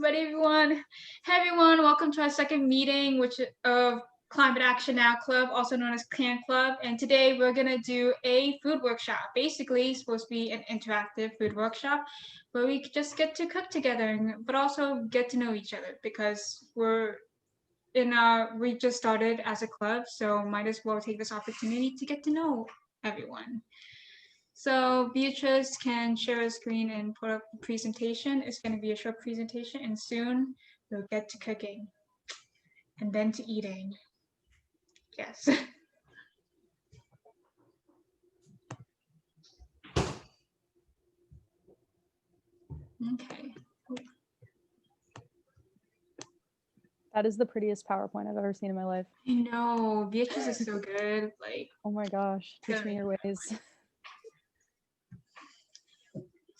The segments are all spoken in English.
Ready, everyone? Hey, everyone! Welcome to our second meeting, which of Climate Action Now Club, also known as CAN Club. And today we're gonna do a food workshop. Basically, it's supposed to be an interactive food workshop where we just get to cook together, but also get to know each other because we just started as a club, so might as well take this opportunity to get to know everyone. So Beatrice can share a screen and put up a presentation. It's going to be a short presentation, and soon we'll get to cooking and then to eating. Yes. Okay. That is the prettiest PowerPoint I've ever seen in my life. I know. Beatrice is so good. Like, oh my gosh, teach me your ways.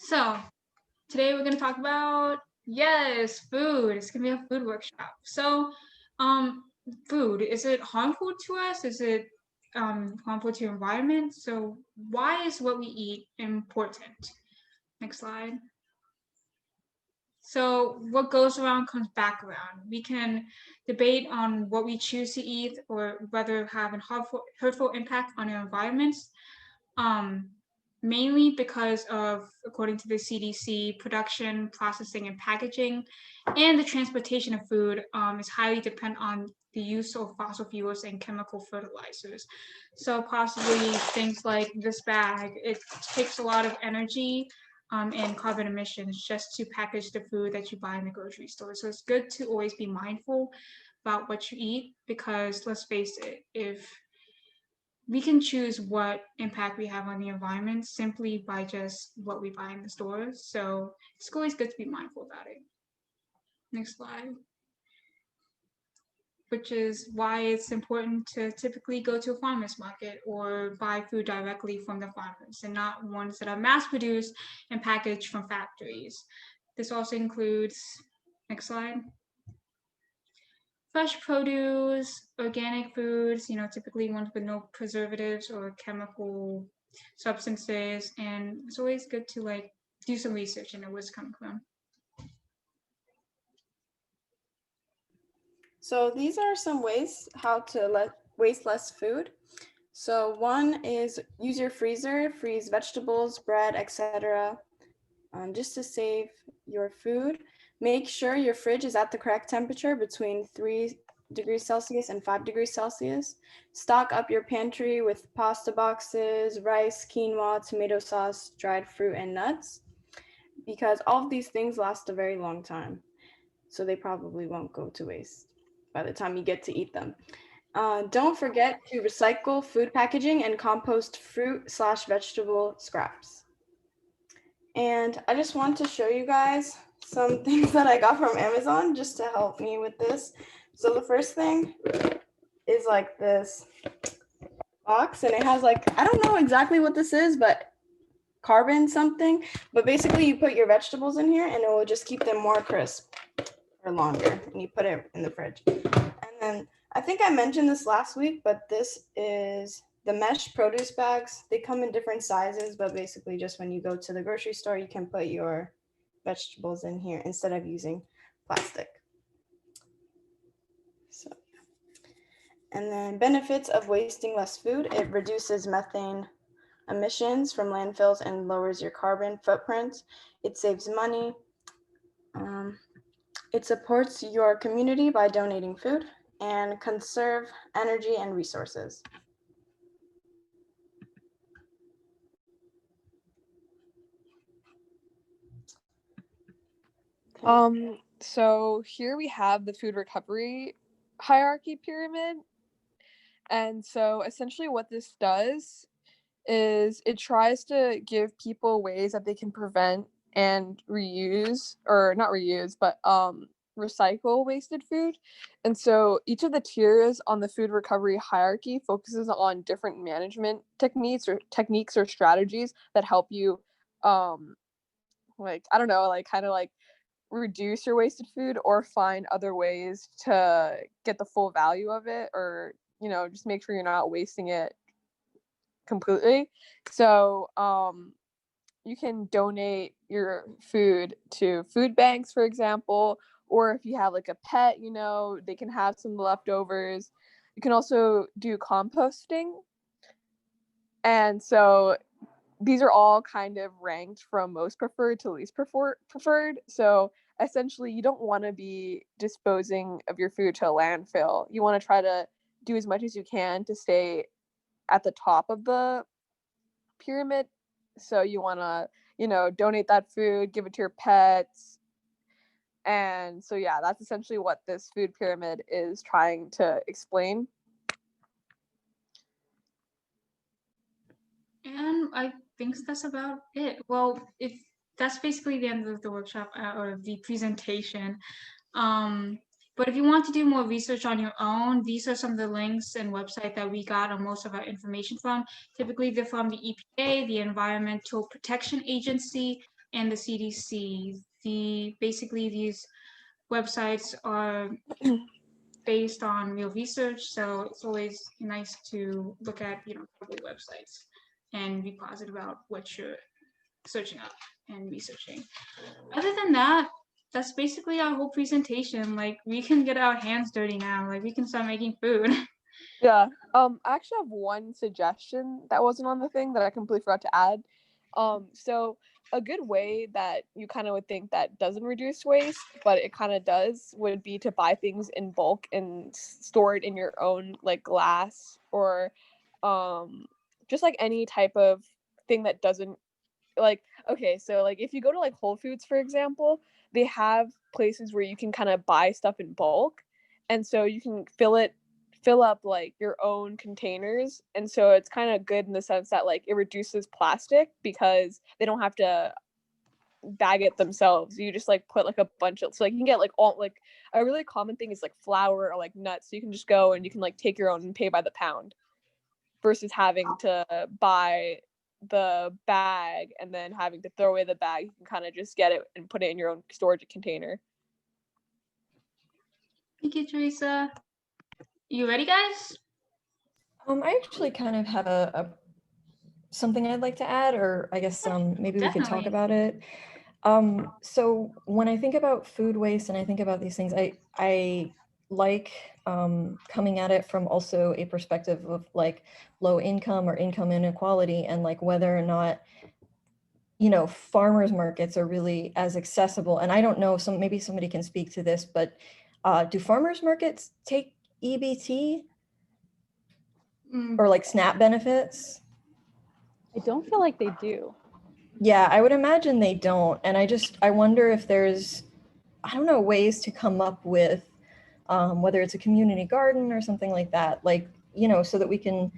So, today we're going to talk about, yes, food. It's going to be a food workshop. So, food, is it harmful to us? Is it harmful to your environment? So, why is what we eat important? Next slide. So what goes around comes back around. We can debate on what we choose to eat or whether have a hurtful impact on our environments. Mainly because of, according to the CDC, production, processing, and packaging, and the transportation of food is highly dependent on the use of fossil fuels and chemical fertilizers. So possibly things like this bag, it takes a lot of energy and carbon emissions just to package the food that you buy in the grocery store. So it's good to always be mindful about what you eat because let's face it, if we can choose what impact we have on the environment simply by just what we buy in the stores. So it's always good to be mindful about it. Next slide. Which is why it's important to typically go to a farmer's market or buy food directly from the farmers and not ones that are mass produced and packaged from factories. This also includes, next slide, fresh produce, organic foods, typically ones with no preservatives or chemical substances. And it's always good to do some research and know where it's coming from. So these are some ways how to waste less food. So one is use your freezer, freeze vegetables, bread, etc. Just to save your food. Make sure your fridge is at the correct temperature between 3 degrees Celsius and 5 degrees Celsius. Stock up your pantry with pasta boxes, rice, quinoa, tomato sauce, dried fruit, and nuts, because all of these things last a very long time. So they probably won't go to waste by the time you get to eat them. Don't forget to recycle food packaging and compost fruit/vegetable scraps. And I just want to show you guys some things that I got from Amazon just to help me with this. So the first thing is like this box, and it has I don't know exactly what this is, but carbon something. But basically you put your vegetables in here and it will just keep them more crisp or longer, and you put it in the fridge. And then I think I mentioned this last week, but this is the mesh produce bags. They come in different sizes, but basically just when you go to the grocery store, you can put your vegetables in here instead of using plastic. So, and then benefits of wasting less food. It reduces methane emissions from landfills and lowers your carbon footprint. It saves money. It supports your community by donating food and conserve energy and resources. So here we have the food recovery hierarchy pyramid. And so essentially what this does is it tries to give people ways that they can prevent and reuse, or not reuse, but recycle wasted food. And so each of the tiers on the food recovery hierarchy focuses on different management techniques or strategies that help you reduce your wasted food or find other ways to get the full value of it, or just make sure you're not wasting it completely. So you can donate your food to food banks, for example, or if you have like a pet, you know, they can have some leftovers. You can also do composting. And so these are all kind of ranked from most preferred to least preferred. So essentially, you don't want to be disposing of your food to a landfill. You want to try to do as much as you can to stay at the top of the pyramid. So you want to, you know, donate that food, give it to your pets. And so, yeah, that's essentially what this food pyramid is trying to explain. And I think that's about it. Well, if that's basically the end of the workshop or the presentation. But if you want to do more research on your own, these are some of the links and website that we got on most of our information from. Typically, they're from the EPA, the Environmental Protection Agency, and the CDC. Basically these websites are based on real research, so it's always nice to look at, you know, public websites and be positive about what you're searching up and researching. Other than that, that's basically our whole presentation. Like, we can get our hands dirty now. Like, we can start making food. Yeah. I actually have one suggestion that wasn't on the thing that I completely forgot to add. So a good way that you kind of would think that doesn't reduce waste, but it kind of does, would be to buy things in bulk and store it in your own like glass or just like any type of thing that doesn't like okay, so like if you go to like Whole Foods, for example, they have places where you can kind of buy stuff in bulk, and so you can fill up like your own containers, and so it's kind of good in the sense that like it reduces plastic because they don't have to bag it themselves. You just like put like a bunch of, so like you can get like all like a really common thing is like flour or like nuts, so you can just go and you can like take your own and pay by the pound versus having to buy the bag and then having to throw away the bag. You can kind of just get it and put it in your own storage container. Thank you, Teresa. You ready, guys? I actually kind of have a something I'd like to add, or I guess maybe we could talk Definitely. about it. So when I think about food waste and I think about these things, I like coming at it from also a perspective of like low income or income inequality, and like whether or not, you know, farmers markets are really as accessible. And I don't know, maybe somebody can speak to this, but do farmers markets take EBT or like SNAP benefits? I don't feel like they do. Yeah, I would imagine they don't. And I wonder if there's, I don't know, ways to come up with, whether it's a community garden or something like that, like, you know, so that we can,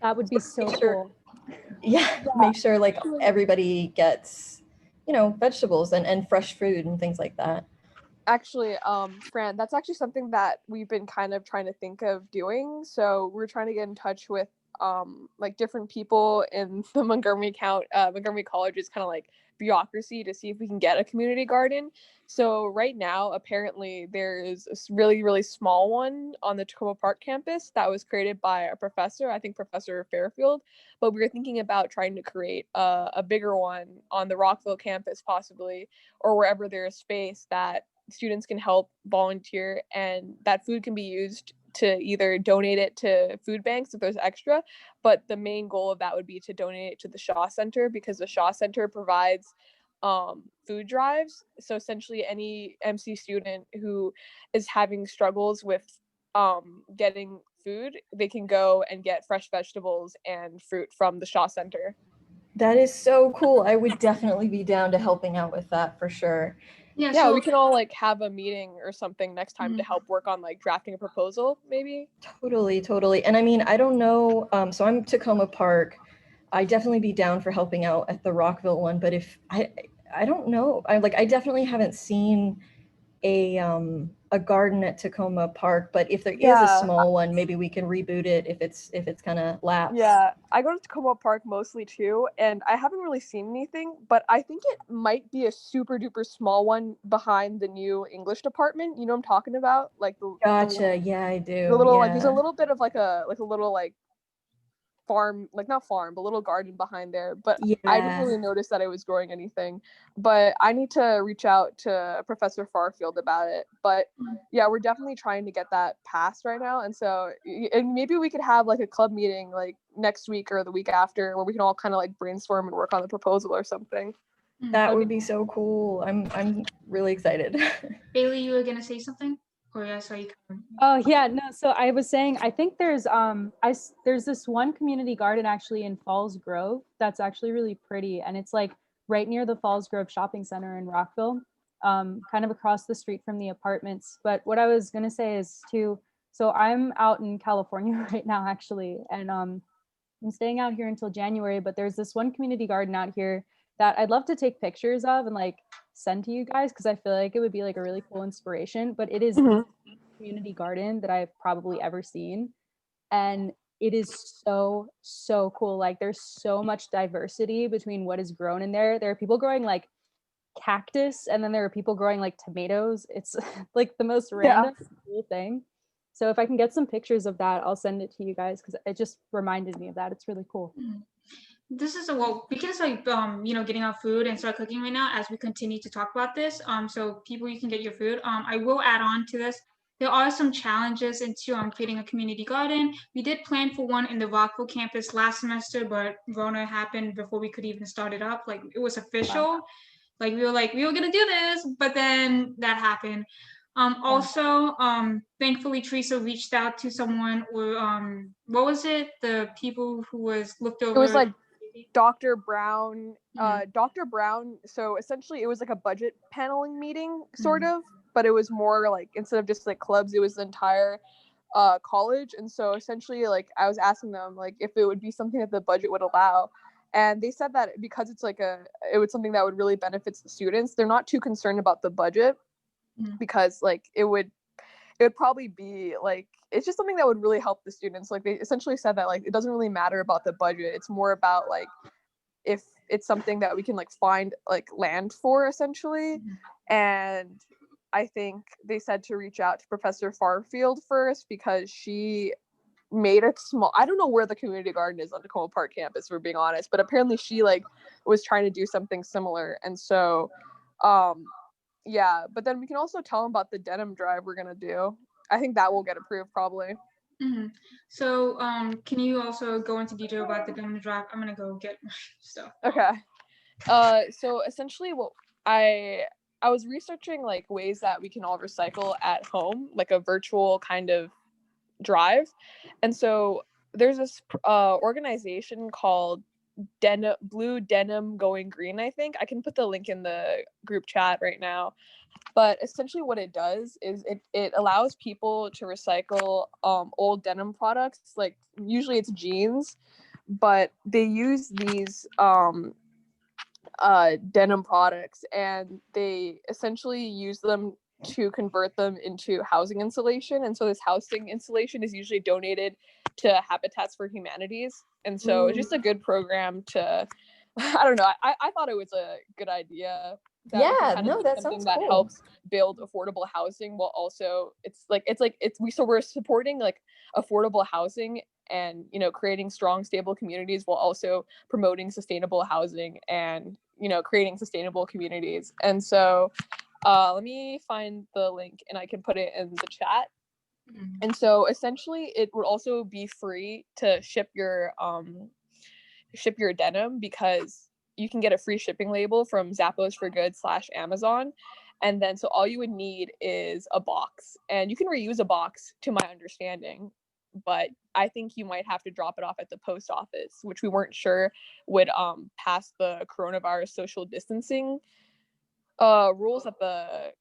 That would be so Make sure- cool. yeah, make sure like everybody gets, you know, vegetables and fresh food and things like that. Actually, Fran, that's actually something that we've been kind of trying to think of doing. So we're trying to get in touch with like different people in the Montgomery College's kind of like bureaucracy to see if we can get a community garden. So right now, apparently there is a really, really small one on the Tacoma Park campus that was created by a professor, I think Professor Fairfield. But we were thinking about trying to create a bigger one on the Rockville campus possibly, or wherever there is space that students can help volunteer, and that food can be used to either donate it to food banks if there's extra, but the main goal of that would be to donate it to the Shaw Center, because the Shaw Center provides food drives. So essentially any MC student who is having struggles with getting food, they can go and get fresh vegetables and fruit from the Shaw Center. That is so cool. I would definitely be down to helping out with that for sure. Yeah, Yeah, so we can all like have a meeting or something next time to Mhm. help work on like drafting a proposal, maybe. Totally. And I mean, I don't know, so I'm Tacoma Park. I'd definitely be down for helping out at the Rockville one, but if I don't know, I definitely haven't seen a garden at Tacoma Park, but if there is a Yeah. small one, maybe we can reboot it if it's kind of lapsed. Yeah, I go to Tacoma Park mostly too, and I haven't really seen anything, but I think it might be a super duper small one behind the new English department. You know what I'm talking about? Like Gotcha. Yeah, I do. the little like Yeah. there's a little bit of like a little like farm, like not farm, but little garden behind there. But I didn't Yeah. really notice that it was growing anything. But I need to reach out to Professor Farfield about it. But yeah, we're definitely trying to get that passed right now. And so, and maybe we could have like a club meeting like next week or the week after where we can all kind of like brainstorm and work on the proposal or something. That would be so cool. I'm really excited. Bailey, you were gonna say something? Or yeah, I saw you come. Oh yeah, no. So I was saying, I think there's there's this one community garden actually in Falls Grove that's actually really pretty, and it's like right near the Falls Grove Shopping Center in Rockville, kind of across the street from the apartments. But what I was gonna say is too, so I'm out in California right now actually, and I'm staying out here until January. But there's this one community garden out here that I'd love to take pictures of and like send to you guys because I feel like it would be like a really cool inspiration. But it is Mhm. community garden that I've probably ever seen. And it is so cool. Like there's so much diversity between what is grown in there. There are people growing like cactus, and then there are people growing like tomatoes. It's like the most random cool thing. So if I can get some pictures of that, I'll send it to you guys because it just reminded me of that. It's really cool. This is well, we can start getting our food and start cooking right now as we continue to talk about this. So people, you can get your food. I will add on to this. There are some challenges into creating a community garden. We did plan for one in the Rockville campus last semester, but Rona happened before we could even start it up. Like it was official. Like we were gonna do this, but then that happened. Also, thankfully Teresa reached out to someone, or what was it? The people who was looked over. It was like Dr. Brown, Mhm. Dr. Brown. So essentially it was like a budget paneling meeting sort of, but it was more like, instead of just like clubs, it was the entire college. And so essentially like I was asking them like if it would be something that the budget would allow. And they said that because it's like it was something that would really benefit the students. They're not too concerned about the budget because like it would probably be like, it's just something that would really help the students. Like they essentially said that like it doesn't really matter about the budget. It's more about like if it's something that we can like find like land for essentially. And I think they said to reach out to Professor Farfield first because she made a small, I don't know where the community garden is on Tacoma Park campus, for being honest, but apparently she like was trying to do something similar. And so yeah, but then we can also tell them about the denim drive we're gonna do. I think that will get approved probably. So, can you also go into detail about the denim drive? I'm gonna go get my stuff. Okay. So essentially, what I was researching like ways that we can all recycle at home, like a virtual kind of drive, and so there's this organization called Blue Denim Going Green. I think I can put the link in the group chat right now. But essentially what it does is it allows people to recycle old denim products, like usually it's jeans, but they use these denim products and they essentially use them to convert them into housing insulation. And so this housing insulation is usually donated to Habitats for Humanities. And so it's just a good program to, I don't know, I thought it was a good idea. Yeah, no, that sounds that cool. helps build affordable housing while also we're supporting like affordable housing and creating strong, stable communities while also promoting sustainable housing and creating sustainable communities. And so let me find the link and I can put it in the chat. And so essentially it would also be free to ship your denim because you can get a free shipping label from Zappos for Good / Amazon. And then so all you would need is a box, and you can reuse a box to my understanding, but I think you might have to drop it off at the post office, which we weren't sure would pass the coronavirus social distancing rules that the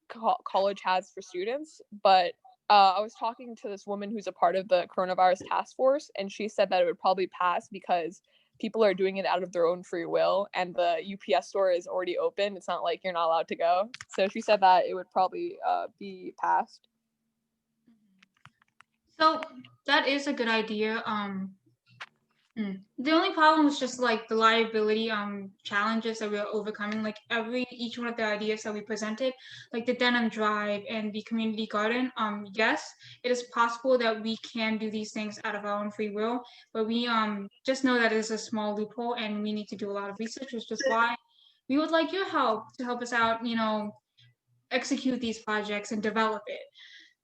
college has for students. But I was talking to this woman who's a part of the coronavirus task force, and she said that it would probably pass because people are doing it out of their own free will, and the UPS store is already open. It's not like you're not allowed to go. So she said that it would probably be passed. So that is a good idea. The only problem was just like the liability challenges that we are overcoming. Like each one of the ideas that we presented, like the denim drive and the community garden. Yes, it is possible that we can do these things out of our own free will, but we just know that it's a small loophole and we need to do a lot of research, which is why we would like your help to help us out, execute these projects and develop it.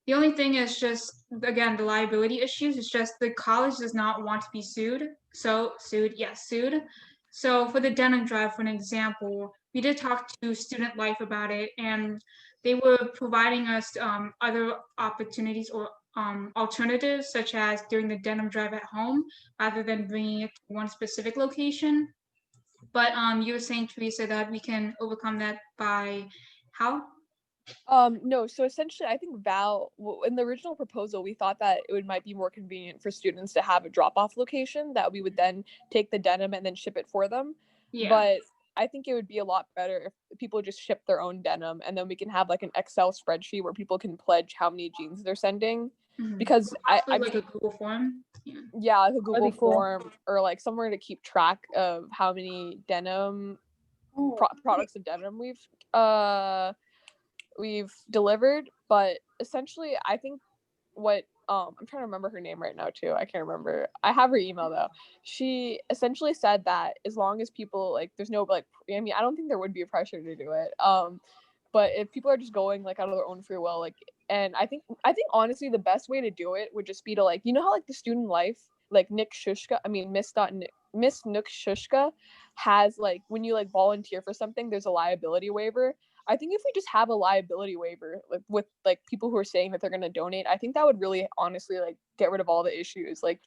The only thing is just, again, the liability issues. It's just the college does not want to be sued. So sued. So for the denim drive, for an example, we did talk to Student Life about it, and they were providing us other opportunities or alternatives, such as doing the denim drive at home rather than bringing it to one specific location. But you were saying, Teresa, that we can overcome that by how? No, so essentially, I think in the original proposal, we thought that might be more convenient for students to have a drop-off location that we would then take the denim and then ship it for them. Yeah. But I think it would be a lot better if people just ship their own denim, and then we can have like an Excel spreadsheet where people can pledge how many jeans they're sending. Because Possibly I like a Google form. yeah, like a Google be cool. form or like somewhere to keep track of how many denim products of denim we've delivered. But essentially, I think what I'm trying to remember her name right now too. I can't remember. I have her email though. She essentially said that as long as people like, there's no like, I mean, I don't think there would be a pressure to do it. But if people are just going like out of their own free will, like, and I think honestly the best way to do it would just be to like, how like the Student Life, like Nick Shushka, I mean Miss Nook Shushka has like, when you like volunteer for something, there's a liability waiver. I think if we just have a liability waiver, like with like people who are saying that they're going to donate, I think that would really honestly like get rid of all the issues. Like,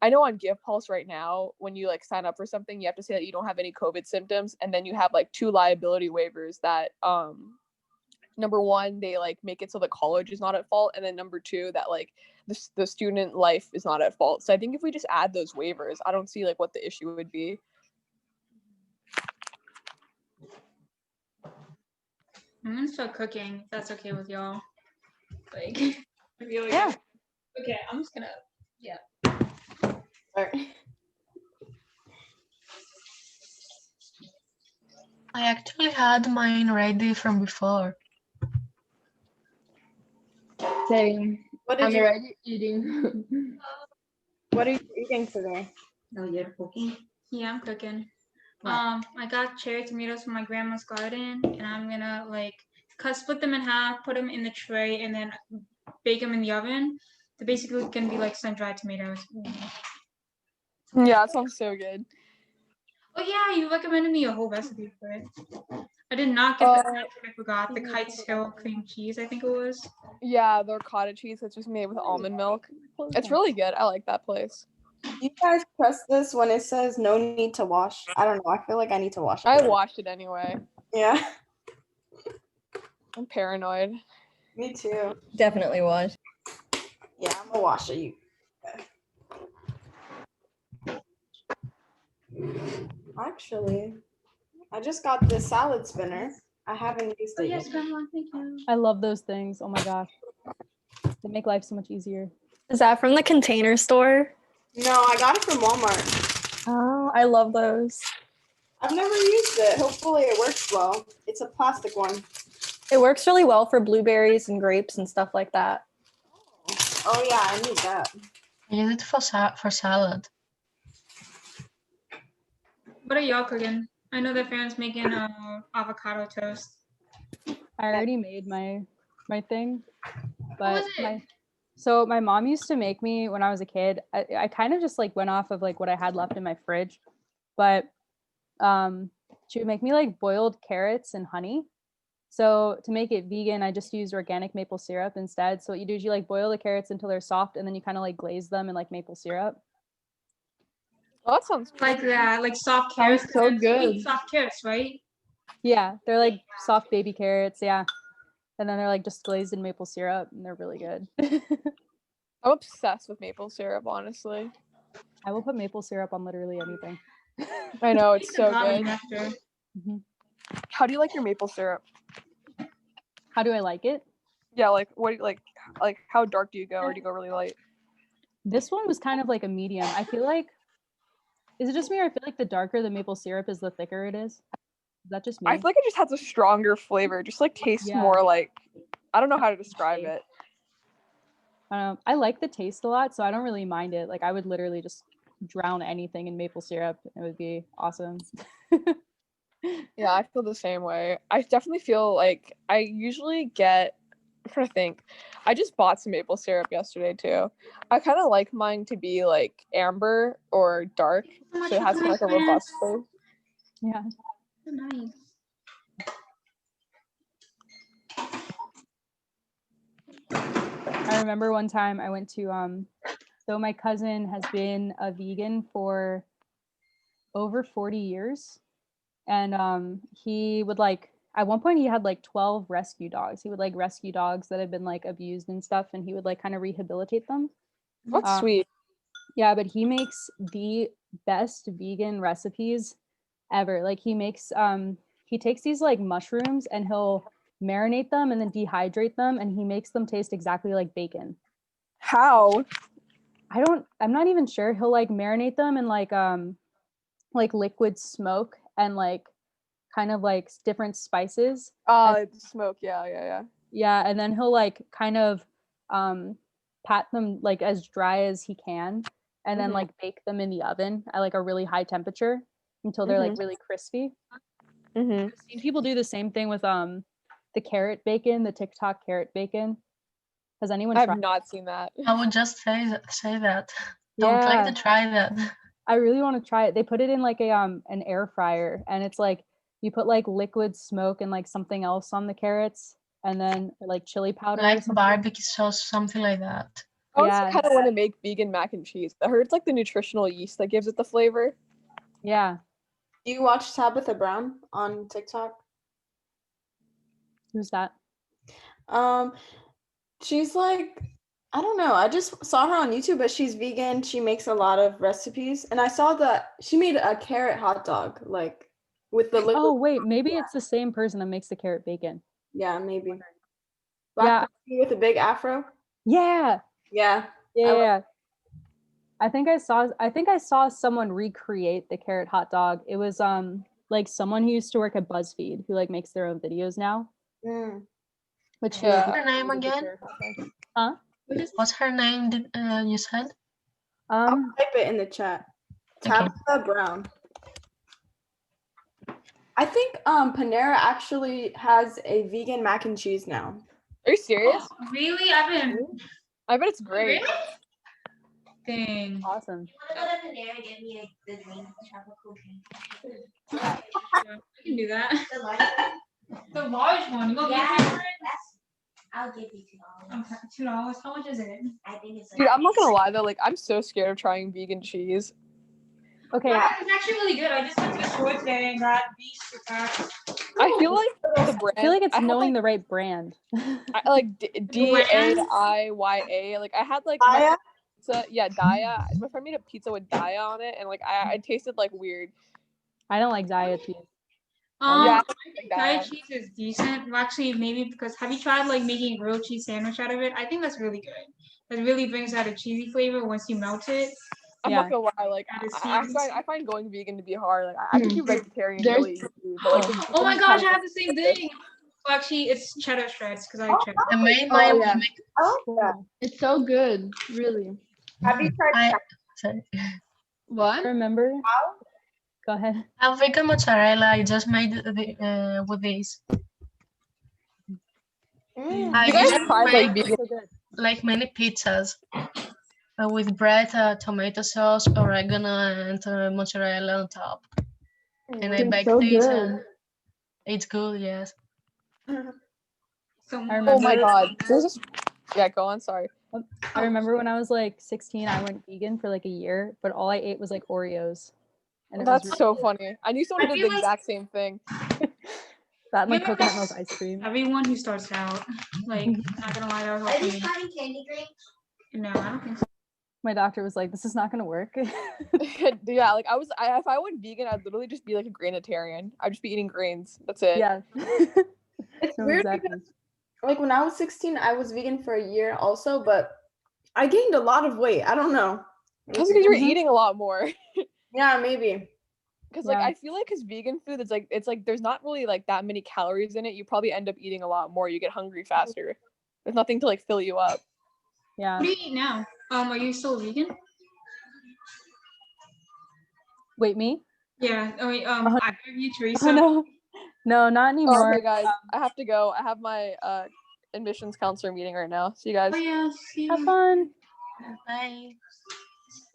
I know on GivePulse right now, when you like sign up for something, you have to say that you don't have any COVID symptoms, and then you have like 2 liability waivers that number one, they like make it so the college is not at fault, and then number 2, that like the student life is not at fault. So I think if we just add those waivers, I don't see like what the issue would be. I'm gonna start cooking, if that's okay with y'all. Like, Yeah. Okay, I'm just gonna. Sorry. I actually had mine ready from before. Same. What did I'm you? already eating. What are you eating today? No, you're cooking. Yeah, I'm cooking. What? I got cherry tomatoes from my grandma's garden, and I'm gonna like split them in half, put them in the tray, and then bake them in the oven. They're basically gonna be like sun-dried tomatoes. Yeah, that sounds so good. Oh yeah, you recommended me a whole recipe for it. I did not get the I forgot the Kite's Hill cream cheese, I think it was. Yeah, their cottage cheese that's just made with almond milk. It's really good. I like that place. Do you guys press this when it says no need to wash? I don't know. I feel like I need to wash it. I washed it anyway. Yeah, I'm paranoid. me too. Definitely was. Yeah, I'm gonna wash it. Actually, I just got this salad spinner. I haven't used Oh it yes, yet. grandma, thank you. I love those things. Oh my gosh. They make life so much easier. Is that from the Container Store? No, I got it from Walmart. Oh, I love those. I've never used it. Hopefully it works well. It's a plastic one. It works really well for blueberries and grapes and stuff like that. Oh yeah, I need that. I use it for salad. What are y'all cooking? I know that Farron's making avocado toast. I already made my thing, but was it? so my mom used to make me when I was a kid. I kind of just like went off of like what I had left in my fridge, but she would make me like boiled carrots and honey. So to make it vegan, I just used organic maple syrup instead. So what you do is you like boil the carrots until they're soft, and then you kind of like glaze them in like maple syrup. Oh, that sounds Like that, like soft carrots. so You eat good. soft carrots, right? Yeah, they're like soft baby carrots. Yeah, and then they're like just glazed in maple syrup, and they're really good. I'm obsessed with maple syrup, honestly. I will put maple syrup on literally anything. I know, it's so Probably good. after. How do you like your maple syrup? How do I like it? Yeah, like what do you like how dark do you go, or do you go really light? This one was kind of like a medium. I feel like Is it just me, or I feel like the darker the maple syrup is, the thicker it is? Is that just me? I feel like it just has a stronger flavor. It just like tastes Yeah. more like, I don't know how to describe it. I like the taste a lot, so I don't really mind it. Like I would literally just drown anything in maple syrup. It would be awesome. Yeah, I feel the same way. I definitely feel like I usually get, I'm trying to think. I just bought some maple syrup yesterday too. I kind of like mine to be like amber or dark, So much so it has for like a my robust friends. flavor. Yeah. So nice. I remember one time I went to so my cousin has been a vegan for over 40 years. And he would like at one point he had like 12 rescue dogs. He would like rescue dogs that had been like abused and stuff, and he would like kind of rehabilitate them. That's Um, sweet. Yeah, but he makes the best vegan recipes ever. Like he takes these like mushrooms and he'll marinate them and then dehydrate them, and he makes them taste exactly like bacon. How? I'm not even sure. He'll like marinate them in like liquid smoke and like kind of like different spices. Smoke. Yeah. Yeah, and then he'll like kind of pat them like as dry as he can, and then Mhm. like bake them in the oven at like a really high temperature until they're like really crispy. Mm-hmm. I've seen people do the same thing with the carrot bacon, the TikTok carrot bacon. Has anyone I have tried? not seen that. I would just say that. I would like Yeah, to try that. I really want to try it. They put it in like a an air fryer, and it's like you put like liquid smoke and like something else on the carrots, and then like chili powder or Like something. barbecue sauce, something like that. I also Yeah, kind of want to make vegan mac and cheese. I heard it's like the nutritional yeast that gives it the flavor. yeah. Do you watch Tabitha Brown on TikTok? Who's that? She's like, I don't know. I just saw her on YouTube, but she's vegan. She makes a lot of recipes, and I saw that she made a carrot hot dog, like with the liquid. Oh wait, maybe it's the same person that makes the carrot bacon. Yeah, maybe. Yeah. Black lady with a big afro. Yeah, Yeah. yeah. I think I saw someone recreate the carrot hot dog. It was like someone who used to work at BuzzFeed who like makes their own videos now. Mm. Which she Yeah. like, Her name recreated the again? carrot hot dog. Huh? What's her name? You said? I'll type it in the chat. Okay. Tabitha Brown. I think Panera actually has a vegan mac and cheese now. Are you serious? Really? I've been. I bet it's great. Really? Dang. Awesome. I can do that. The large one. You gonna give me for it? I'll give you $2. Okay, $2. How much is it? I think it's Dude, I'm not gonna lie though, like I'm so scared of trying vegan cheese. Okay. Yeah, it's actually really good. I just went to the store today and got beef attacks. I feel like the brand. I feel like it's had, knowing the right brand. I, like DAIYA. Like I had like Daya? pizza. Yeah, Daya. My friend made a pizza with Daya on it, and like I tasted like weird. I don't like Zaya cheese. Yeah, I think Thai cheese is decent. Well, actually, maybe because have you tried like making a grilled cheese sandwich out of it? I think that's really good. It really brings out a cheesy flavor once you melt it. I'm Yeah. not gonna lie, like That is I find going vegan to be hard. Like I could do vegetarian There's- really easy, but like Oh my gosh, I have the same thing. Well, actually, it's cheddar shreds because I like cheddar. I made my Oh, yeah. Yeah. It's so good, really. Have you tried I sorry. What? Remember? Go ahead. Vegan mozzarella. I just made with this. I you guys just tried made like vegan. So good. like many pizzas with bread, tomato sauce, oregano, and mozzarella on top. And I It's baked so this. good. And it's good. Yes. So I Oh remember- my god. There's this. Yeah, go on. Sorry. I remember when I was like 16, I went vegan for like a year, but all I ate was like Oreos. And it That's was so funny. I knew someone I who did feel the like- exact same thing. that and, like Yeah. coconut milk ice cream. everyone who starts out, like, not gonna lie, that was Are hard for these me. cotton candy drinks? No, I don't think so. My doctor was like, "This is not gonna work." Yeah, like if I went vegan, I'd literally just be like a grainitarian. I'd just be eating grains. That's it. Yeah. It's No, weird exactly. because like when I was 16, I was vegan for a year also, but I gained a lot of weight. I don't know. That's because you're Mhm. eating a lot more. Yeah, maybe. Because Yeah. like I feel like because vegan food it's like there's not really like that many calories in it. You probably end up eating a lot more. You get hungry faster. There's nothing to like fill you up. Yeah. What do you eat now? Are you still vegan? Wait, me? Yeah. Oh, wait, Uh-huh. I heard you, Teresa. Oh no. No, not Oh, anymore. okay, guys, I have to go. I have my admissions counselor meeting right now. See you guys. Oh yeah. See Have you. fun. Bye.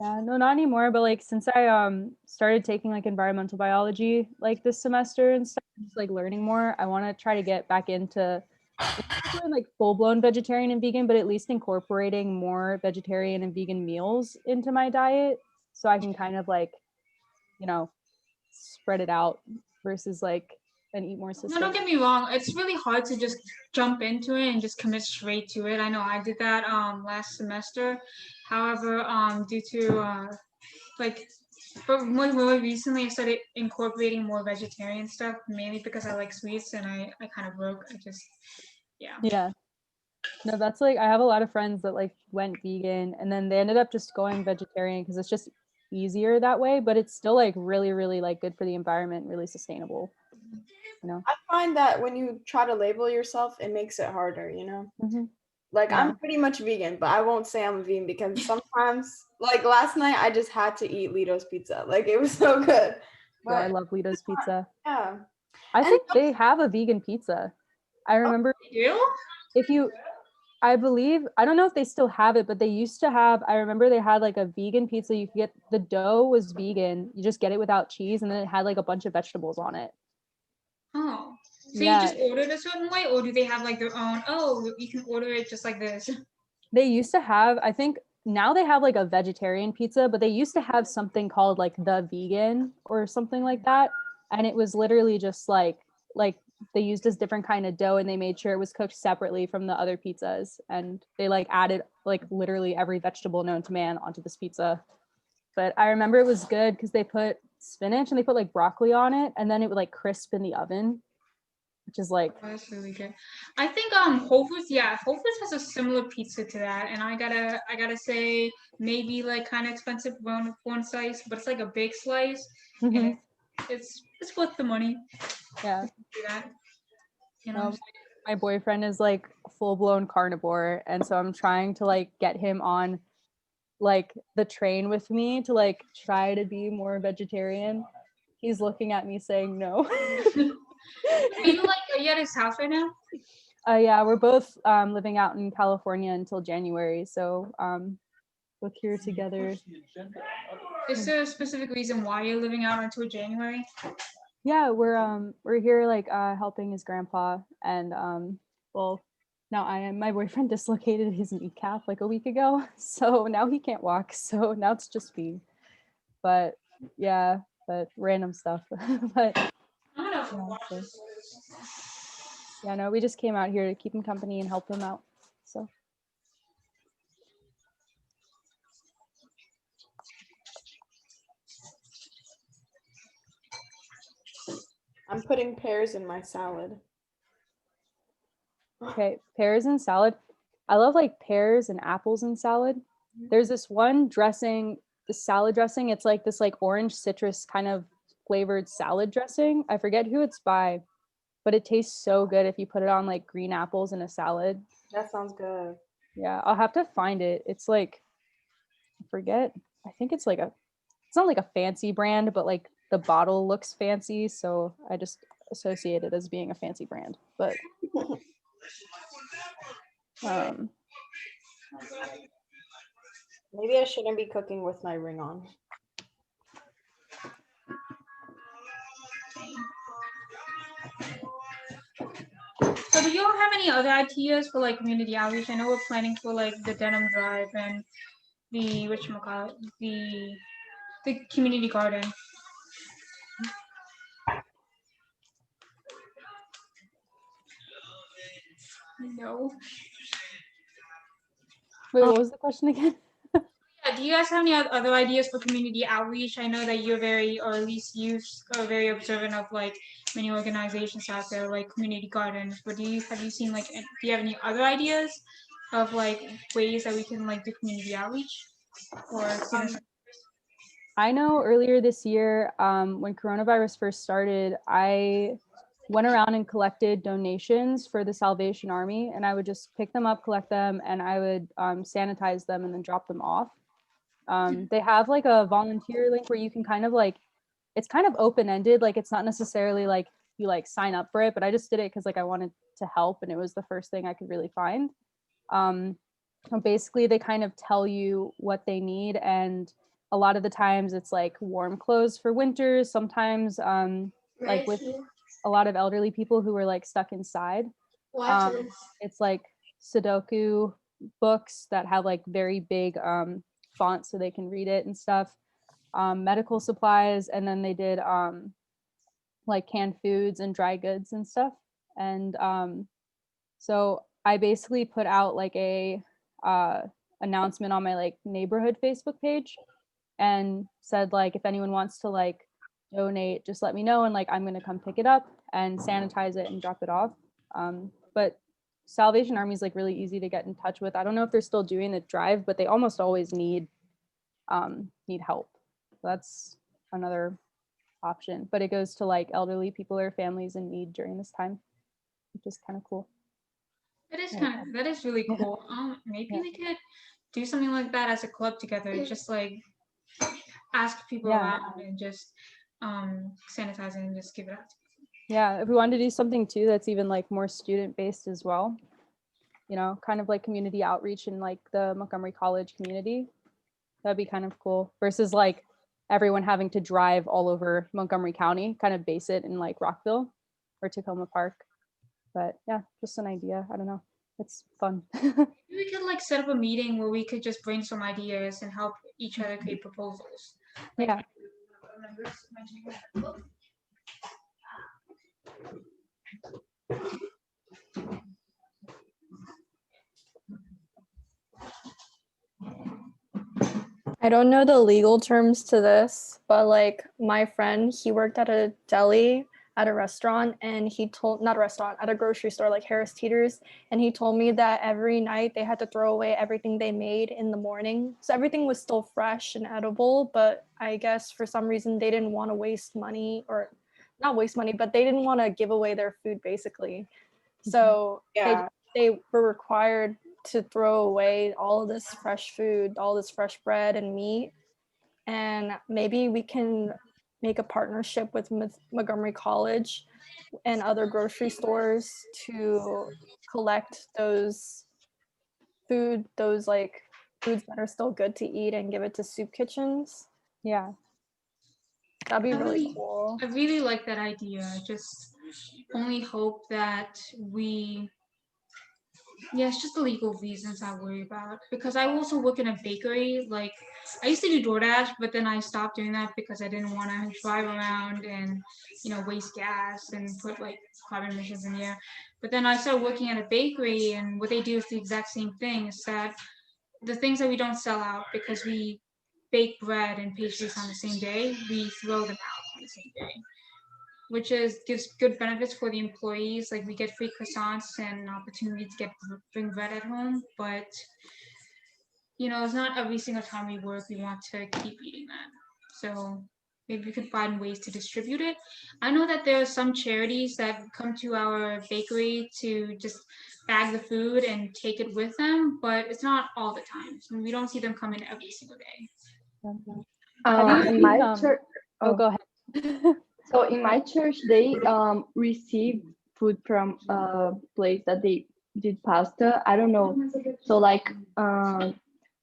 Yeah, no, not anymore. But like since I started taking like environmental biology like this semester and stuff, just like learning more, I want to try to get back into not doing like full-blown vegetarian and vegan, but at least incorporating more vegetarian and vegan meals into my diet so I can kind of like, you know, spread it out versus like and eat more No, don't sustainable. get me wrong. It's really hard to just jump into it and just commit straight to it. I know I did that last semester. However, due to like, but more recently, I started incorporating more vegetarian stuff, mainly because I like sweets and I kind of broke. I just, yeah. Yeah. No, that's like I have a lot of friends that like went vegan and then they ended up just going vegetarian because it's just easier that way, but it's still like really, really like good for the environment, really sustainable. You know? I find that when you try to label yourself, it makes it harder, you know? Mhm. Like Yeah. I'm pretty much vegan, but I won't say I'm a vegan because sometimes, like last night, I just had to eat Lido's pizza. Like it was so good. Yo, I But love Lido's pizza. yeah, I and think they have a vegan pizza. I remember You do? if you I believe I don't know if they still have it, but they used to have. I remember they had like a vegan pizza. You could get the dough was vegan. You just get it without cheese, and then it had like a bunch of vegetables on it. Oh. So Yeah. you just ordered a certain way, or do they have like their own? Oh, you can order it just like this. They used to have. I think now they have like a vegetarian pizza, but they used to have something called like the vegan or something like that, and it was literally just like they used this different kind of dough, and they made sure it was cooked separately from the other pizzas, and they like added like literally every vegetable known to man onto this pizza. But I remember it was good because they put spinach and they put like broccoli on it, and then it would like crisp in the oven, which is like Oh, that's really good. I think Whole Foods, yeah, Whole Foods has a similar pizza to that, and I gotta say maybe like kind of expensive one slice, but it's like a big slice, and mhm, it's worth the money. yeah. Do that, you know. My boyfriend is like full blown carnivore, and so I'm trying to like get him on like the train with me to like try to be more vegetarian. He's looking at me saying no. Are you at his house right now? Yeah, we're both living out in California until January, so both here together. Is there a specific reason why you're living out until January? Yeah, we're here like helping his grandpa, and well, now I am. My boyfriend dislocated his kneecap like a week ago, so now he can't walk. So now it's just me. But yeah, but random stuff. But I'm gonna yeah, watch so, this. yeah, no, we just came out here to keep him company and help him out. So I'm putting pears in my salad. okay, pears and salad. I love like pears and apples in salad. There's this one dressing, the salad dressing. It's like this like orange citrus kind of flavored salad dressing. I forget who it's by, but it tastes so good if you put it on like green apples in a salad. That sounds good. Yeah, I'll have to find it. It's like I forget. I think it's like it's not like a fancy brand, but like the bottle looks fancy, so I just associate it as being a fancy brand. But um Maybe I shouldn't be cooking with my ring on. So do you all have any other ideas for like community outreach? I know we're planning for like the denim drive and the whatchamacallit, the community garden. No. wait, what was the question again? Yeah, do you guys have any other ideas for community outreach? I know that you're very, or at least you are very observant of like many organizations out there, like community gardens. But have you seen like, do you have any other ideas of like ways that we can like do community outreach or students? I know earlier this year, when coronavirus first started, I went around and collected donations for the Salvation Army, and I would just pick them up, collect them, and I would sanitize them and then drop them off. They have like a volunteer link where you can kind of like, it's kind of open-ended, like it's not necessarily like you like sign up for it, but I just did it because like I wanted to help, and it was the first thing I could really find. Basically, they kind of tell you what they need, and a lot of the times it's like warm clothes for winters. Sometimes like with a lot of elderly people who were like stuck inside, it's like Sudoku books that have like very big fonts so they can read it and stuff. Medical supplies, and then they did like canned foods and dry goods and stuff. And so I basically put out like a announcement on my like neighborhood Facebook page and said like, if anyone wants to like donate, just let me know, and like I'm gonna come pick it up and sanitize it and drop it off. But Salvation Army is like really easy to get in touch with. I don't know if they're still doing the drive, but they almost always need help. So that's another option, but it goes to like elderly people or families in need during this time, which is kind of cool. That is really cool. Maybe we could do something like that as a club together, just like ask people around and just sanitize it and just give it out. Yeah, if we wanted to do something too that's even like more student based as well, you know, kind of like community outreach in like the Montgomery College community, that'd be kind of cool, versus like everyone having to drive all over Montgomery County, kind of base it in like Rockville or Tacoma Park. But yeah, just an idea. I don't know. It's fun. We could like set up a meeting where we could just brainstorm ideas and help each other create proposals. Yeah. I don't know the legal terms to this, but like my friend, he worked at a deli at a restaurant, and he told, not a restaurant, at a grocery store like Harris Teeter's, and he told me that every night they had to throw away everything they made in the morning. So everything was still fresh and edible, but I guess for some reason they didn't want to waste money, or not waste money, but they didn't want to give away their food basically. So they were required to throw away all of this fresh food, all this fresh bread and meat. And maybe we can make a partnership with Montgomery College and other grocery stores to collect those like foods that are still good to eat and give it to soup kitchens. Yeah. That'd be really cool. I really like that idea. I just only hope that it's just the legal reasons I worry about, because I also work in a bakery. Like I used to do DoorDash, but then I stopped doing that because I didn't want to drive around and, you know, waste gas and put like carbon emissions in the air. But then I started working at a bakery, and what they do is the exact same thing. Is that the things that we don't sell out because we bake bread and pastries on the same day, we throw them out on the same day, which gives good benefits for the employees. Like we get free croissants and an opportunity to bring bread at home. But you know, it's not every single time we work we want to keep eating that. So maybe we could find ways to distribute it. I know that there are some charities that come to our bakery to just bag the food and take it with them, but it's not all the time. So we don't see them come in every single day. In my church, go ahead. So in my church, they receive food from a place that they did pasta. I don't know. So like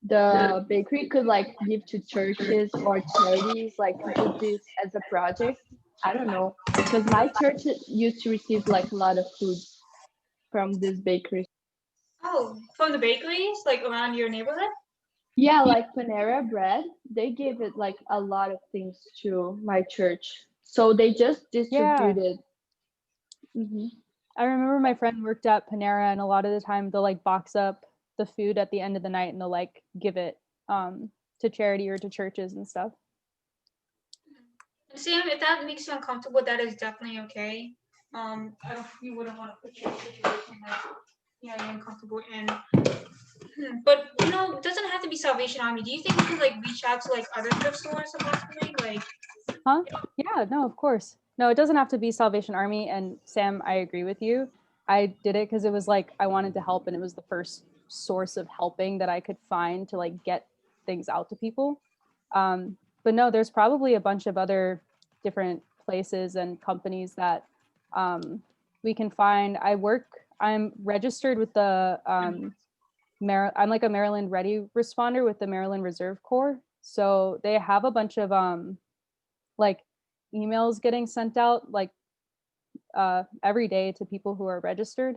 the bakery could like give to churches or charities, like do this as a project. I don't know, because my church used to receive like a lot of food from this bakery. Oh, from the bakeries like around your neighborhood? Yeah, like Panera Bread, they gave it like a lot of things to my church. So they just distributed. Mm-hmm. I remember my friend worked at Panera, and a lot of the time they'll like box up the food at the end of the night and they'll like give it to charity or to churches and stuff. Sam, if that makes you uncomfortable, that is definitely okay. We wouldn't want to put you in a situation that yeah, you're uncomfortable in. But you know, it doesn't have to be Salvation Army. Do you think we could like reach out to like other thrift stores possibly? Like, Huh? Yeah, no, of course. No, it doesn't have to be Salvation Army. And Sam, I agree with you. I did it because it was like I wanted to help, and it was the first source of helping that I could find to like get things out to people. But no, there's probably a bunch of other different places and companies that we can find. I'm registered with the I'm like a Maryland Ready responder with the Maryland Reserve Corps. So they have a bunch of like emails getting sent out like every day to people who are registered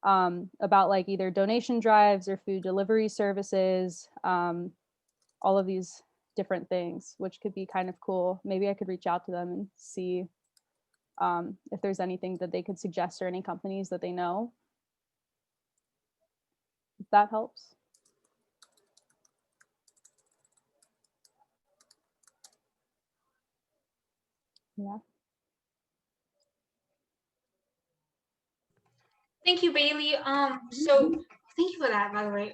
about like either donation drives or food delivery services, all of these different things, which could be kind of cool. Maybe I could reach out to them and see if there's anything that they could suggest or any companies that they know. If that helps. Yeah. thank you, Bailey. So thank you for that, by the way.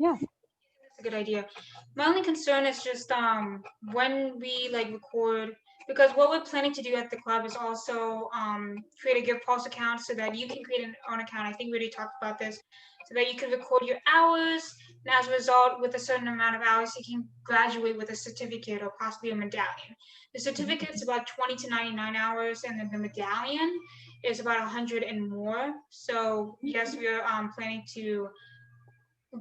Yeah. That's a good idea. My only concern is just when we like record, because what we're planning to do at the club is also create a Give Pulse account so that you can create an own account. I think we already talked about this, so that you can record your hours, and as a result, with a certain amount of hours, you can graduate with a certificate or possibly a medallion. The certificate is about 20 to 99 hours, and then the medallion is about 100 and more. So yes, we are planning to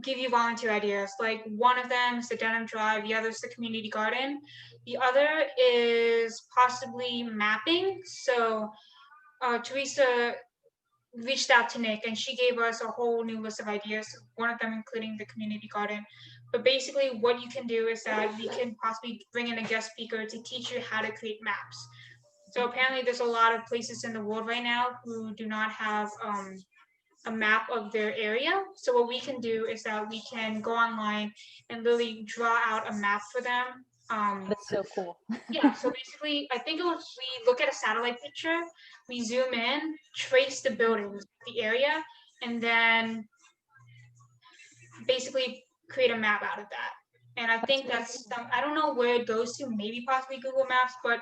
give you volunteer ideas. Like one of them is the Denim Drive, the other is the community garden. The other is possibly mapping. So Teresa reached out to Nick and she gave us a whole new list of ideas, one of them including the community garden. But basically what you can do is that we can possibly bring in a guest speaker to teach you how to create maps. So apparently there's a lot of places in the world right now who do not have a map of their area. So what we can do is that we can go online and literally draw out a map for them. That's so cool. Yeah, so basically, I think it was, we look at a satellite picture, we zoom in, trace the buildings, the area, and then basically create a map out of that. And I think that's, I don't know where it goes to, maybe possibly Google Maps, but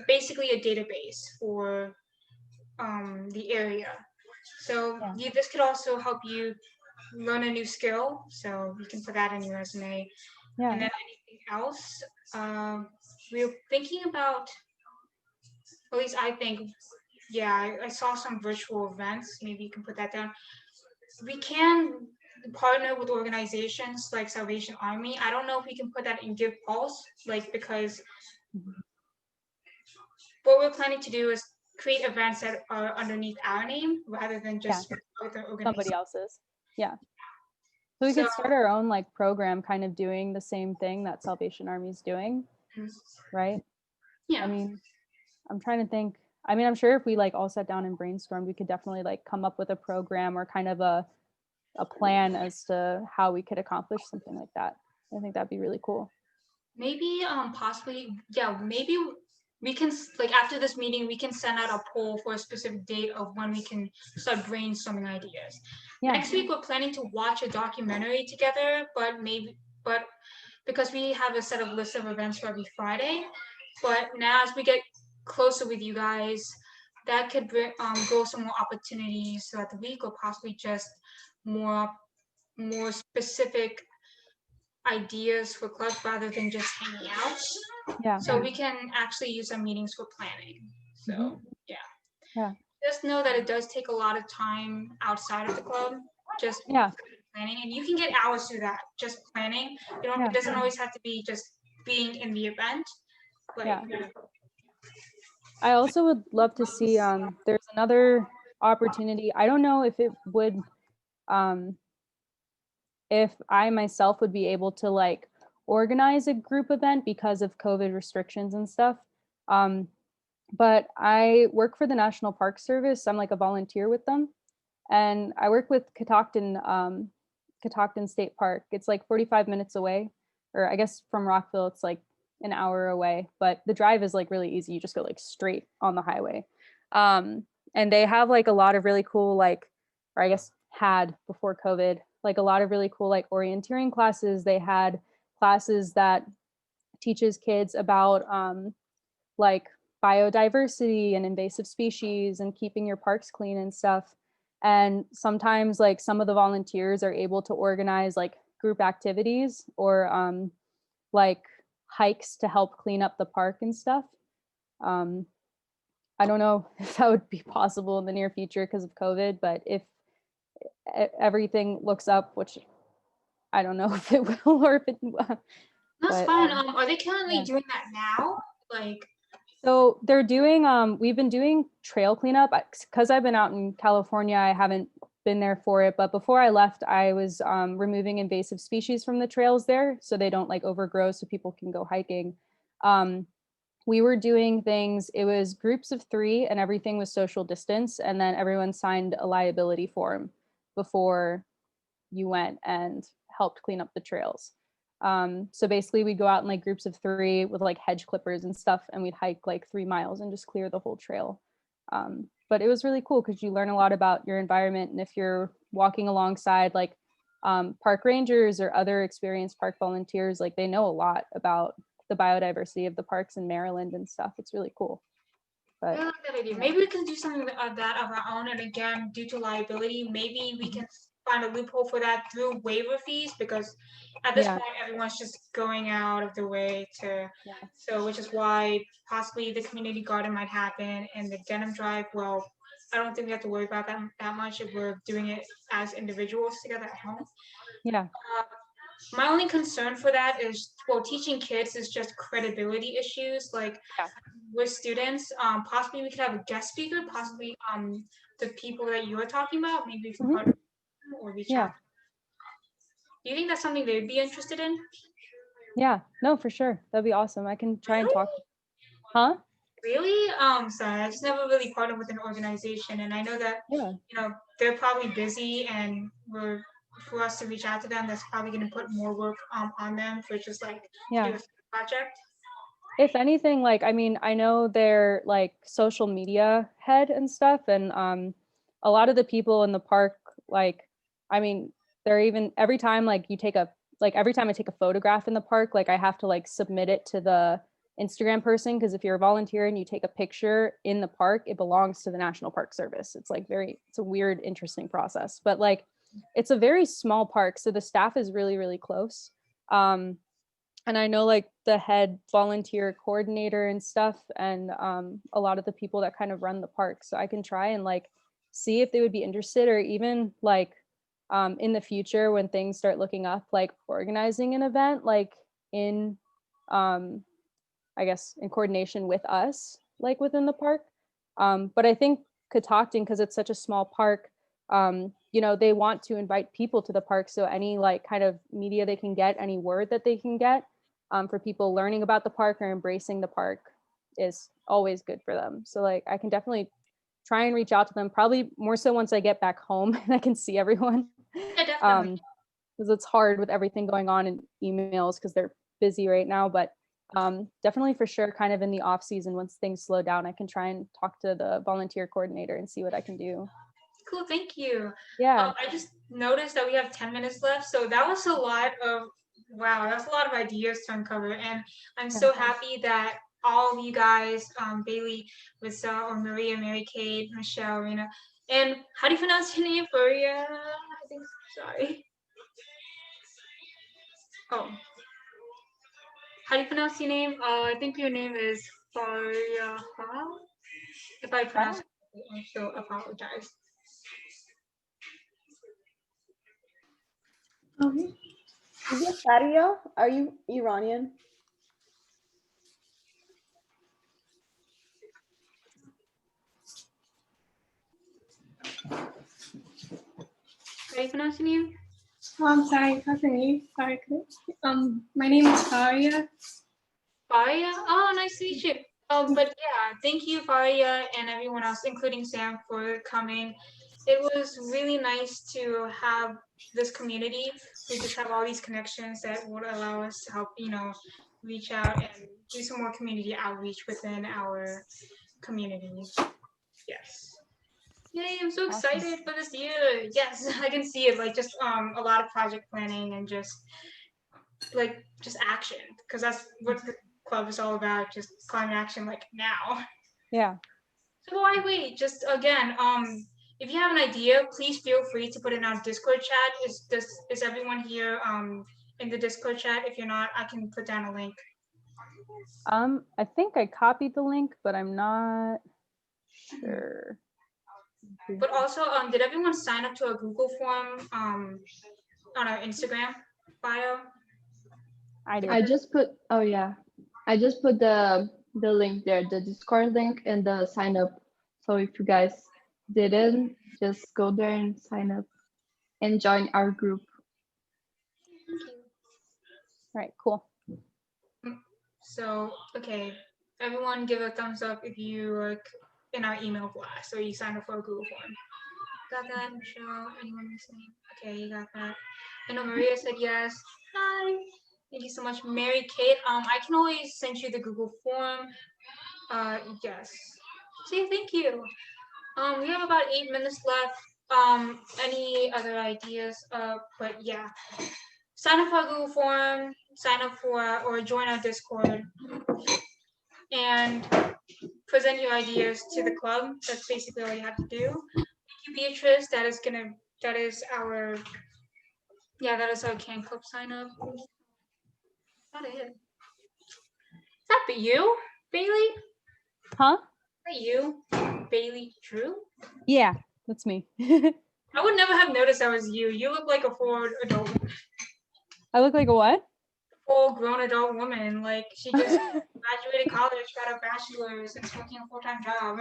basically a database for the area. So this could also help you learn a new skill. So you can put that in your resume. Yeah. And then anything else, we're thinking about, at least I think, yeah, I saw some virtual events. Maybe you can put that down. We can partner with organizations like Salvation Army. I don't know if we can put that in Give Pulse, like, because what we're planning to do is create events that are underneath our name rather than just other organizations. Somebody else's. Yeah. So we could start our own like program kind of doing the same thing that Salvation Army's doing, right? Yeah. I mean, I'm trying to think. I mean, I'm sure if we like all sat down and brainstormed, we could definitely like come up with a program or kind of a plan as to how we could accomplish something like that. I think that'd be really cool. Maybe possibly, yeah, maybe we can, like, after this meeting, we can send out a poll for a specific date of when we can start brainstorming ideas. Yeah. Next week, we're planning to watch a documentary together, but because we have a set of list of events for every Friday, but now as we get closer with you guys, that could bring, grow some more opportunities throughout the week, or possibly just more specific ideas for clubs rather than just hanging out. Yeah. So we can actually use our meetings for planning. So yeah. Just know that it does take a lot of time outside of the club, just planning, and you can get hours through that, just planning. It doesn't always have to be just being in the event. Like, I also would love to see there's another opportunity. I don't know if it would if I myself would be able to like organize a group event because of COVID restrictions and stuff. But I work for the National Park Service. I'm like a volunteer with them. And I work with Catoctin State Park. It's like 45 minutes away, or I guess from Rockville, it's like an hour away, but the drive is like really easy. You just go like straight on the highway. And they have like a lot of really cool, like, or I guess had before COVID. Like a lot of really cool like orienteering classes. They had classes that teaches kids about like biodiversity and invasive species and keeping your parks clean and stuff. And sometimes like some of the volunteers are able to organize like group activities or like hikes to help clean up the park and stuff. I don't know if that would be possible in the near future because of COVID, but if everything looks up, which I don't know if it will or if it That's but, fine. Are they currently yeah. doing that now? Like, So they're doing, we've been doing trail cleanup because I've been out in California. I haven't been there for it, but before I left, I was removing invasive species from the trails there so they don't like overgrow so people can go hiking. We were doing things, it was groups of 3 and everything was social distance. And then everyone signed a liability form before you went and helped clean up the trails. So basically we'd go out in like groups of 3 with like hedge clippers and stuff, and we'd hike like 3 miles and just clear the whole trail. But it was really cool because you learn a lot about your environment. And if you're walking alongside like park rangers or other experienced park volunteers, like they know a lot about the biodiversity of the parks in Maryland and stuff. It's really cool. I But like that idea. Maybe we can do something of that of our own. And again, due to liability, maybe we can find a loophole for that through waiver fees, because at this Yeah. point, everyone's just going out of their way to. Yeah. So, which is why possibly the community garden might happen, and the denim drive. Well, I don't think we have to worry about that much if we're doing it as individuals together at home. yeah, My only concern for that is, well, teaching kids is just credibility issues. Like, Yeah. with students, possibly we could have a guest speaker, possibly the people that you were talking about, maybe from Mhm. or reach Yeah. out. Do you think that's something they'd be interested in? yeah, no, for sure. That'd be awesome. I can try and talk. Huh? Really? Sorry, I just never really partnered with an organization, and I know that Yeah. they're probably busy, and for us to reach out to them, that's probably going to put more work on them for just like Yeah. do a project. If anything, like, I mean, I know they're like social media head and stuff. And a lot of the people in the park, like, I mean, they're even every time like every time I take a photograph in the park, like I have to like submit it to the Instagram person, because if you're a volunteer and you take a picture in the park, it belongs to the National Park Service. It's like it's a weird, interesting process. But like it's a very small park, so the staff is really, really close. And I know like the head volunteer coordinator and stuff, and a lot of the people that kind of run the park. So I can try and like see if they would be interested, or even like in the future when things start looking up, like organizing an event like in I guess in coordination with us, like within the park. But I think Catoctin, because it's such a small park, they want to invite people to the park. So any like kind of media they can get, any word that they can get for people learning about the park or embracing the park is always good for them. So like I can definitely try and reach out to them, probably more so once I get back home and I can see everyone. Yeah, definitely. Because it's hard with everything going on in emails because they're busy right now. But definitely for sure, kind of in the off season, once things slow down, I can try and talk to the volunteer coordinator and see what I can do. Cool, thank you. Yeah. I just noticed that we have 10 minutes left, so that was a lot of that's a lot of ideas to uncover, and I'm so happy that all of you guys, Bailey, Rissa, or Maria, Mary Kate, Michelle, Rena, and how do you pronounce your name? Faria? I think. Sorry. Oh. How do you pronounce your name? I think your name is Faria. If I pronounce it, I so apologize. Is it Faria? Are you Iranian? How do you pronounce your name? Oh, I'm sorry, sorry. My name is Faria. Faria? Oh, nice to meet you. But yeah, thank you, Faria, and everyone else, including Sam, for coming. It was really nice to have this community. We just have all these connections that would allow us to help, reach out and do some more community outreach within our community. Yes. Yay, I'm so Awesome. excited for this year. Yes, I can see it, like just a lot of project planning and just action, because that's what the club is all about, just climate action like now. Yeah. So why wait? Just again, if you have an idea, please feel free to put it in our Discord chat. Is everyone here in the Discord chat? If you're not, I can put down a link. I think I copied the link, but I'm not sure. But also, did everyone sign up to a Google form on our Instagram bio? I did. I just put, oh yeah, I just put the link there, the Discord link and the sign up. So if you guys didn't, just go there and sign up and join our group. All right, cool. So, okay, everyone give a thumbs up if you like in our email blast or you signed up for a Google form. Got that, Michelle? Anyone listening? Okay, you got that. I know Maria said yes. Hi. Thank you so much, Mary Kate. I can always send you the Google form. Yes. See, thank you. We have about 8 minutes left. Any other ideas? But yeah. Sign up for a Google form, sign up for or join our Discord, and present your ideas to the club. That's basically all you have to do. Thank you, Beatrice. That is our Can Club sign up. That is. Is that you, Bailey? Huh? Is that you, Bailey Drew? Yeah, that's me. I would never have noticed that was you. You look like a full adult. I look like a what? Full grown adult woman. Like she just graduated college, got a bachelor's, and working a full-time job.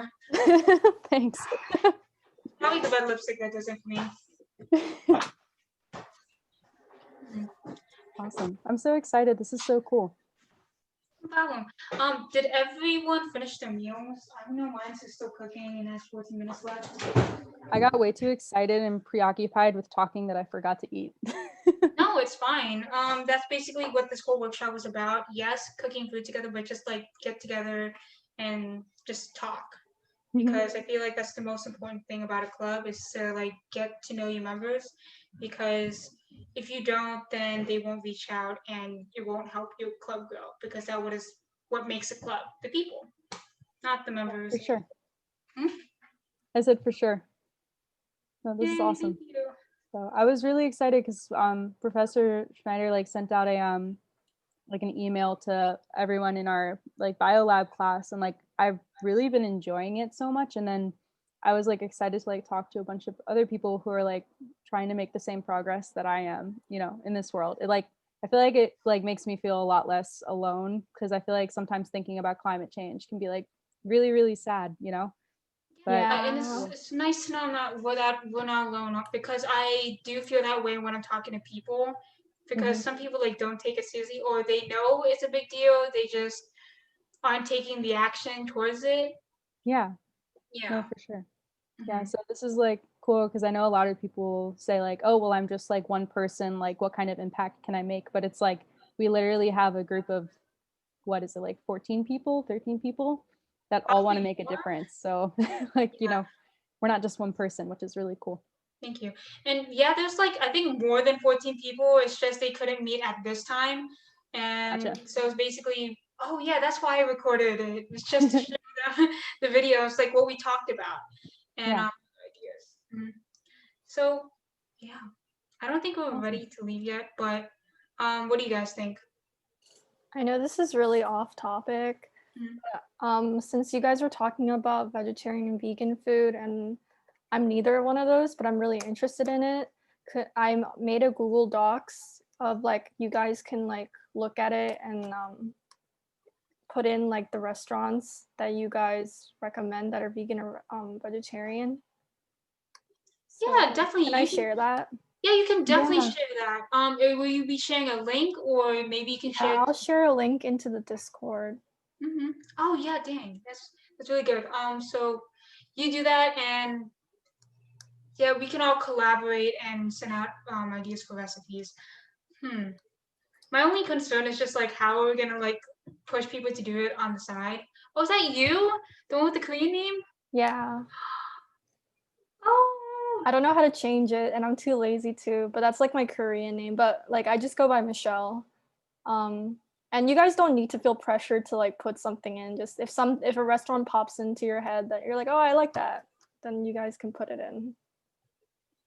Thanks. Probably the red lipstick that does it for me. Awesome. I'm so excited. This is so cool. No problem. Did everyone finish their meals? I don't know, mine's is still cooking and has 14 minutes left. I got way too excited and preoccupied with talking that I forgot to eat. No, it's fine. That's basically what this whole workshop was about. Yes, cooking food together, but just like get together and just talk. Because I feel like that's the most important thing about a club is to like get to know your members, because if you don't, then they won't reach out and it won't help your club grow, because that is what makes a club, the people, not the members. For sure. Hmm? I said for sure. No, this is Yay, awesome. thank you. So I was really excited because Professor Schneider like sent out a like an email to everyone in our like biolab class, and like I've really been enjoying it so much. And then I was like excited to like talk to a bunch of other people who are like trying to make the same progress that I am, you know, in this world. It like I feel like it like makes me feel a lot less alone, because I feel like sometimes thinking about climate change can be like really, really sad, you know? But Yeah, and it's nice to know we're not alone, because I do feel that way when I'm talking to people, because some people like don't take it seriously, or they know it's a big deal, they just aren't taking the action towards it. yeah. Yeah. No, for sure. Yeah, so this is like cool, because I know a lot of people say like, oh, well, I'm just like one person, like what kind of impact can I make? But it's like we literally have a group of, what is it, like 14 people, 13 people that all want to make a difference. So like, you know, we're not just one person, which is really cool. Thank you. And yeah, there's like I think more than 14 people. It's just they couldn't meet at this time. And Gotcha. so it's basically, oh yeah, that's why I recorded it. It's just to show the videos, like what we talked about and ideas. So yeah, I don't think we're ready to leave yet, but what do you guys think? I know this is really off topic. But, since you guys were talking about vegetarian and vegan food, and I'm neither one of those, but I'm really interested in it. I made a Google Docs of like you guys can like look at it and put in like the restaurants that you guys recommend that are vegan or vegetarian. So, Yeah, definitely. Can I share that? Yeah, you can definitely Yeah. share that. Will you be sharing a link, or maybe you can share? I'll share a link into the Discord. Oh yeah, dang, that's really good. So you do that, and yeah, we can all collaborate and send out ideas for recipes. My only concern is just like how are we gonna like push people to do it on the side? Oh, is that you? The one with the Korean name? Yeah. I don't know how to change it, and I'm too lazy to. But that's like my Korean name. But like I just go by Michelle. And you guys don't need to feel pressured to like put something in. Just if a restaurant pops into your head that you're like, oh, I like that, then you guys can put it in.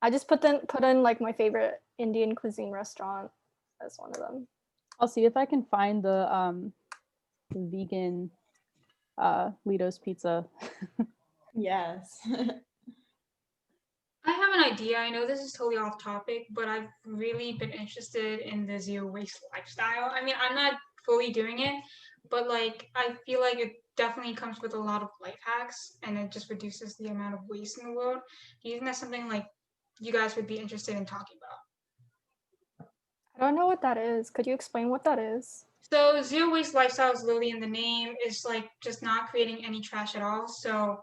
I just put in like my favorite Indian cuisine restaurant as one of them. I'll see if I can find the vegan Lido's pizza. Yes. I have an idea. I know this is totally off topic, but I've really been interested in the zero waste lifestyle. I mean, I'm not fully doing it, but like I feel like it definitely comes with a lot of life hacks and it just reduces the amount of waste in the world. Do you think that's something like you guys would be interested in talking about? I don't know what that is. Could you explain what that is? So zero waste lifestyle is literally in the name. It's like just not creating any trash at all. So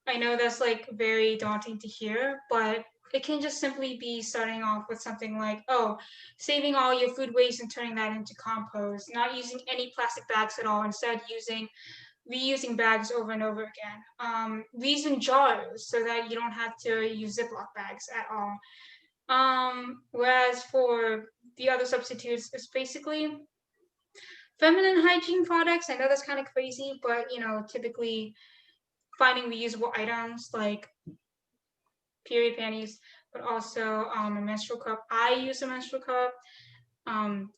I know that's like very daunting to hear, but it can just simply be starting off with something like, oh, saving all your food waste and turning that into compost, not using any plastic bags at all, instead reusing bags over and over again, reusing jars so that you don't have to use Ziploc bags at all. Whereas for the other substitutes, it's basically feminine hygiene products. I know that's kind of crazy, but you know, typically finding reusable items like period panties, but also a menstrual cup. I use a menstrual cup.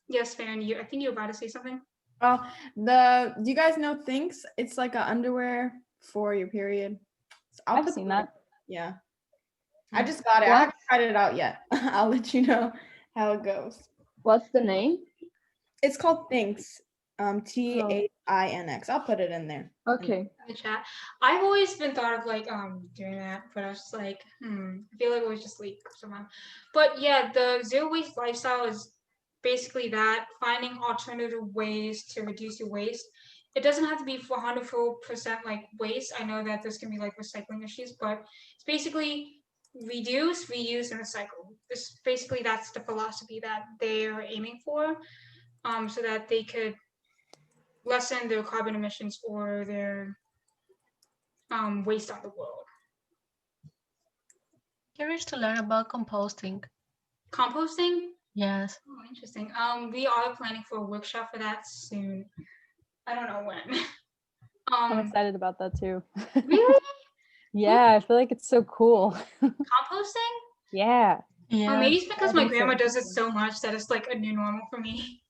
Yes, Fan, I think you're about to say something. Do you guys know Thinks? It's like an underwear for your period. So I've seen that. Yeah. I just got it. I haven't tried it out yet. I'll let you know how it goes. What's the name? It's called Thinks. THINX. I'll put it in there. Okay. In the chat. I've always been thought of like doing that, but I was just like, I feel like it was just leak somehow. But yeah, the zero waste lifestyle is basically that, finding alternative ways to reduce your waste. It doesn't have to be 100% like waste. I know that there's gonna be like recycling issues, but it's basically reduce, reuse, and recycle. That's the philosophy that they are aiming for, so that they could lessen their carbon emissions or their waste on the world. Curious to learn about composting. Composting? Yes. Oh, interesting. We are planning for a workshop for that soon. I don't know when. I'm excited about that too. Really? Yeah, I feel like it's so cool. Composting? Yeah. Maybe it's because my grandma does it so much that it's like a new normal for me.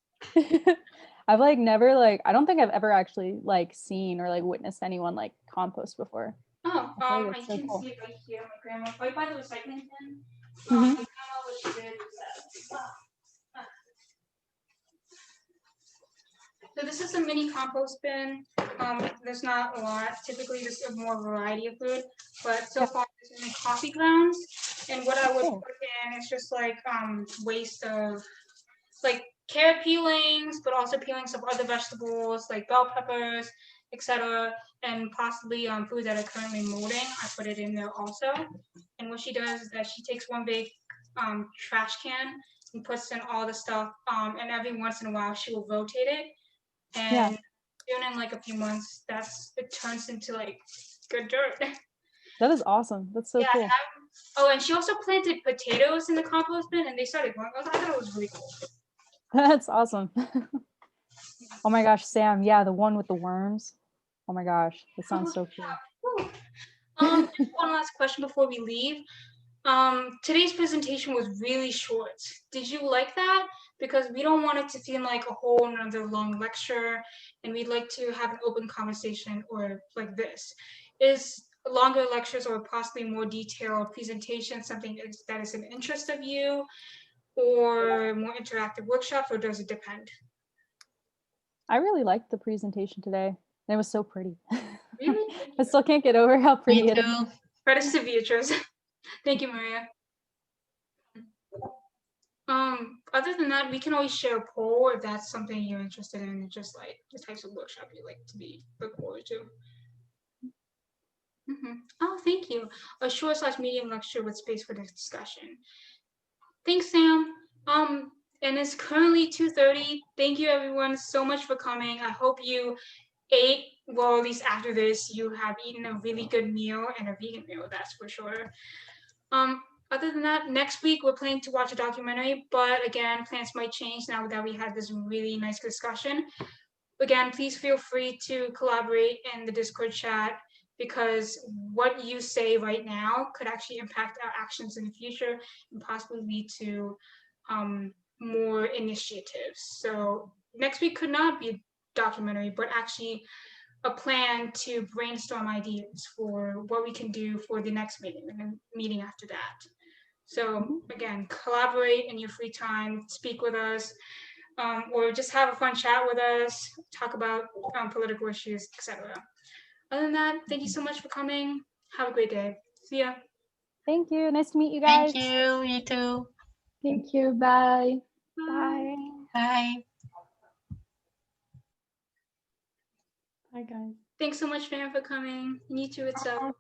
I've like never I don't think I've ever actually like seen or like witnessed anyone like compost before. Oh, I so can cool. see it right here. My grandma, right by the recycling bin. Mhm. My grandma, what she did was so this is a mini compost bin. There's not a lot. Typically, there's a more variety of food, but so far there's only coffee grounds. And what I would put in is just like waste of like carrot peelings, but also peelings of other vegetables like bell peppers, etc., and possibly foods that are currently molding. I put it in there also. And what she does is that she takes one big trash can and puts in all the stuff, and every once in a while she will rotate it. And soon in like a few months, it turns into like good dirt. That is awesome. That's so cool. And she also planted potatoes in the compost bin, and they started growing. I thought it was really cool. That's awesome. Oh my gosh, Sam. Yeah, the one with the worms. Oh my gosh, that sounds so cool. Just one last question before we leave. Today's presentation was really short. Did you like that? Because we don't want it to feel like a whole another long lecture, and we'd like to have an open conversation or like this. Is longer lectures or possibly more detailed presentation something that is an interest of you, or more interactive workshops, or does it depend? I really liked the presentation today. And it was so pretty. Really? I still can't get over how pretty it is. Credits to Beatrice. Thank you, Maria. Other than that, we can always share a poll if that's something you're interested in, just like the types of workshop you like to look forward to. Oh, thank you. A short/medium lecture with space for discussion. Thanks, Sam. And it's currently 2:30. Thank you everyone so much for coming. I hope you ate, well, at least after this, you have eaten a really good meal and a vegan meal, that's for sure. Other than that, next week we're planning to watch a documentary, but again, plans might change now that we had this really nice discussion. Again, please feel free to collaborate in the Discord chat, because what you say right now could actually impact our actions in the future and possibly lead to more initiatives. So next week could not be a documentary, but actually a plan to brainstorm ideas for what we can do for the next meeting and the meeting after that. So again, collaborate in your free time, speak with us, or just have a fun chat with us, talk about political issues, etc. Other than that, thank you so much for coming. Have a great day. See ya. Thank you. Nice to meet you guys. Thank you. You too. Thank you. Bye. Bye. Bye. Hi guys. Thanks so much, Fran, for coming. And you too, it's up.